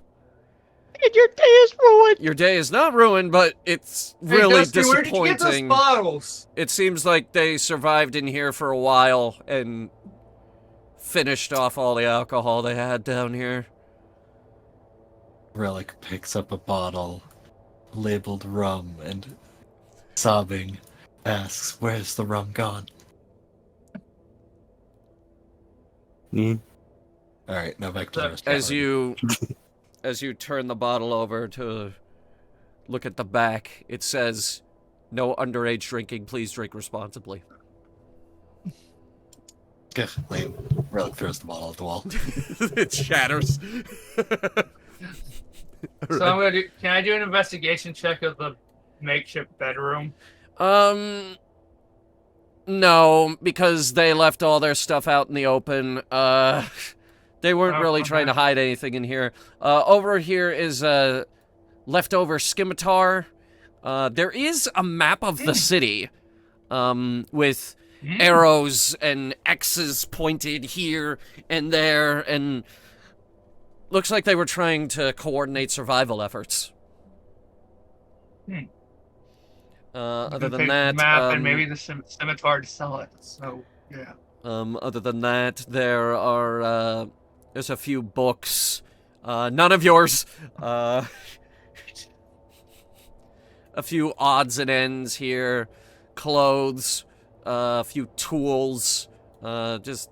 And your day is ruined. Your day is not ruined, but it's really Hey, Dusty, where'd you get those disappointing. bottles? It seems like they survived in here for a while and finished off all the alcohol they had down here. Relic picks up a bottle labeled rum and, sobbing, asks, "Where's the rum gone?" Mm. All right, now back to the rest. As you turn the bottle over to look at the back, it says, "No underage drinking. Please drink responsibly." Wait, Relic throws the bottle at the wall. It shatters. So I'm gonna do. Can I do an investigation check of the makeshift bedroom? No, because they left all their stuff out in the open. They weren't Oh, really trying to hide anything in here. Over here is a leftover scimitar. There is a map of the city, with arrows and X's pointed here and there, and looks like they were trying to coordinate survival efforts. Other than that, map and maybe the scimitar to sell it. So yeah. Other than that, there's a few books, none of yours. A few odds and ends here, clothes, a few tools, just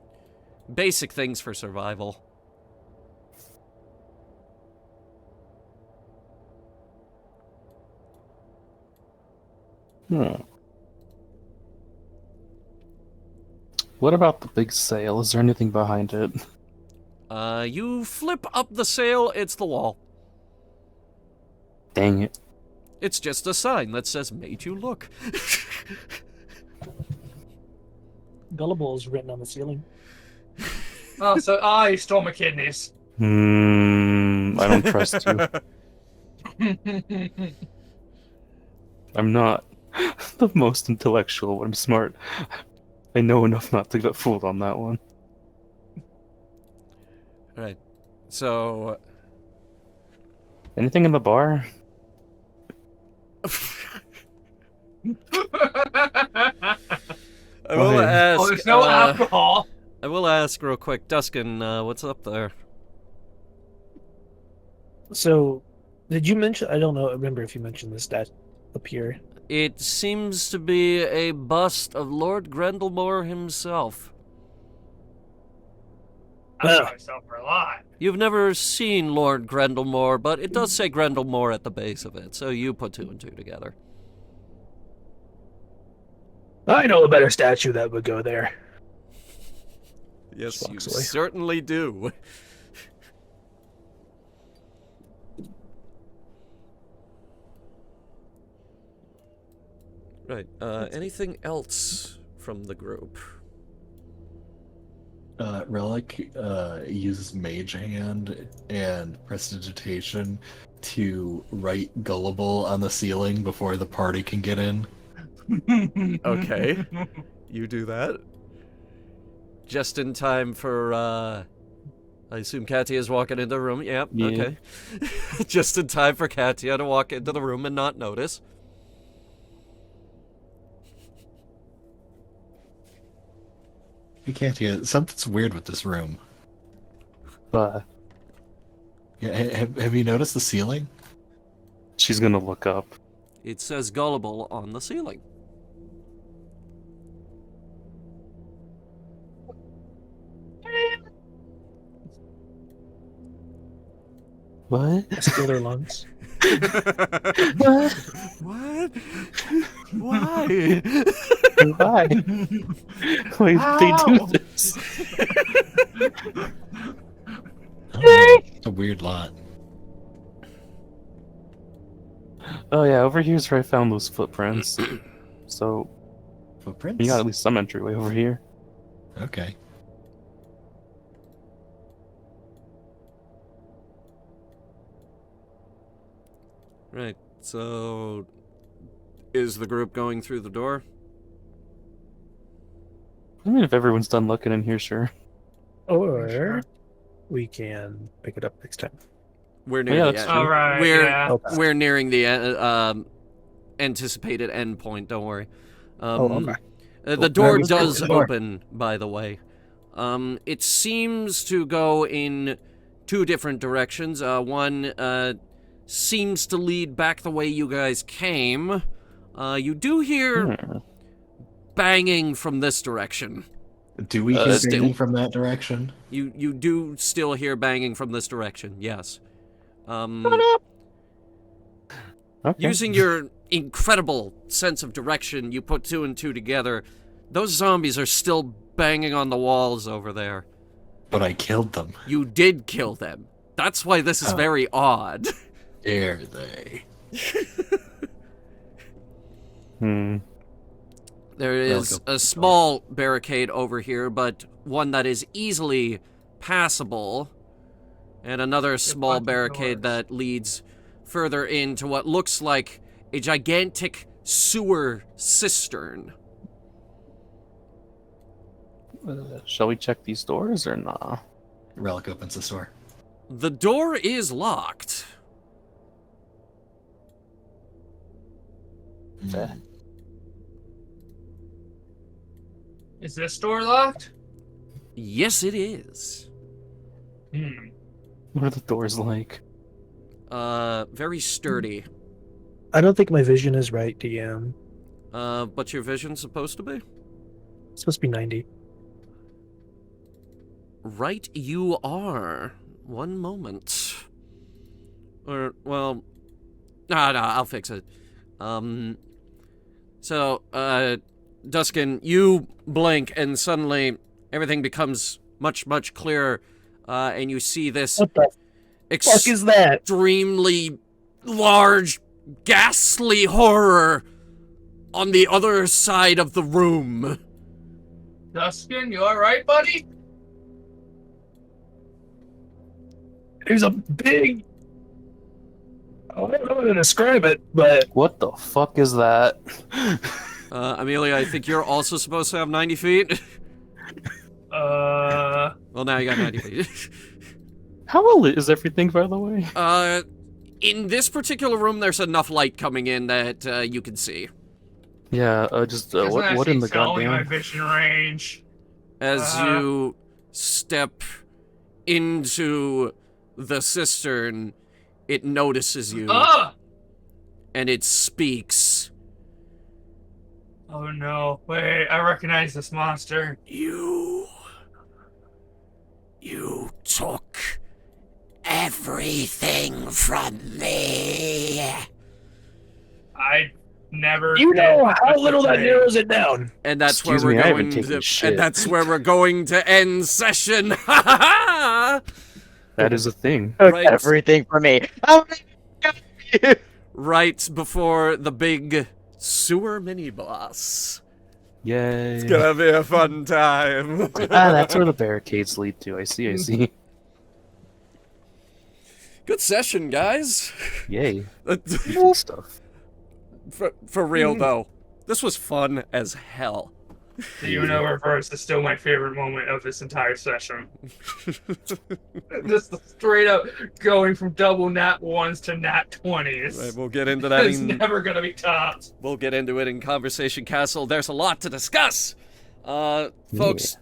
basic things for survival. What about the big sail? Is there anything behind it? You flip up the sail, it's the wall. Dang it. It's just a sign that says, "Made you look." Gullible is written on the ceiling. Oh, so you stole my kidneys. I don't trust you. I'm not the most intellectual, but I'm smart. I know enough not to get fooled on that one. Right. So, Anything in the bar? I will ask. Oh, there's no alcohol. I will ask real quick, Duskin, what's up there? So, did you mention? I don't know. Remember if you mentioned this stat up here. It seems to be a bust of Lord Grendelmore himself. I saw myself for a lot. You've never seen Lord Grendelmore, but it does say Grendelmore at the base of it, so you put two and two together. I know a better statue that would go there. Yes, you Foxley. certainly do. Right, anything else from the group? Relic uses Mage Hand and Prestidigitation to write Gullible on the ceiling before the party can get in. Okay, you do that. Just in time for, I assume Katia's walking into the room. Yep, Yeah. okay. Just in time for Katia to walk into the room and not notice. Hey, Katia, something's weird with this room. But Yeah, have you noticed the ceiling? she's gonna look up. It says Gullible on the ceiling. What? Steal their lungs. What? Why? Why? Why did they do this? It's a weird lot. Oh yeah, over here's where I found those footprints. So Footprints? you got at least some entryway over here. Okay. Right, so is the group going through the door? I mean, if everyone's done looking in here, sure. Or Sure. we can pick it up next time. We're near Yeah, the that's end. true. All right. We're Yeah. Okay. we're nearing the anticipated end point. Don't worry. Okay. The door let's go does to the door. open, by the way. It seems to go in two different directions. One seems to lead back the way you guys came. You do hear banging from this direction. Do we hear still- banging from that direction? You do still hear banging from this direction. Yes. Okay. Using your incredible sense of direction, you put two and two together. Those zombies are still banging on the walls over there. But I killed them. You did kill them. That's why this is Oh. very odd. Dare they? There is a small barricade over here, but one that is easily passable. And another small bunch of barricade doors. that leads further into what looks like a gigantic sewer cistern. Shall we check these doors or nah? Relic opens the door. The door is locked. Fair. Is this door locked? Yes, it is. What are the doors like? Very sturdy. I don't think my vision is right, DM. But your vision's supposed to be? It's supposed to be 90. Right you are. One moment. Or, well... No, I'll fix it. Duskin, you blink and suddenly everything becomes much, much clearer, and you see this What the fuck is that? extremely large, ghastly horror on the other side of the room. Dustin, you alright, buddy? There's a big... I don't know how to describe it, but What the fuck is that? Amelia, I think you're also supposed to have 90 feet. Well, now you got 90 feet. How well is everything, by the way? In this particular room, there's enough light coming in that you can see. Yeah, just what in the my goddamn? vision range? As you step into the cistern, it notices you, and it speaks. Oh no! Wait, I recognize this monster. You took everything from me. I never. you did know how such a little that thing. narrows it down. And that's Excuse where me, we're I going haven't taken to, shit. and that's where we're going to end session. Ha ha ha! That is a thing. Right. Everything for me. Oh, Right before the big sewer mini boss. Yay. It's gonna be a fun time. That's where the barricades lead to. I see. Good session, guys. Yay. Cool stuff. For real though, this was fun as hell. The Uno reverse is still my favorite moment of this entire session. Just straight up going from double nat 1s to nat 20s. Right, we'll get into that. It's never gonna be topped. We'll get into it in Conversation Castle. There's a lot to discuss. Folks,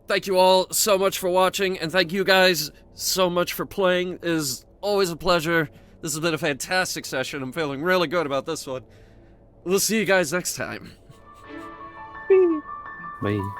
thank you all so much for watching, and thank you guys so much for playing. It is always a pleasure. This has been a fantastic session. I'm feeling really good about this one. We'll see you guys next time. Bye.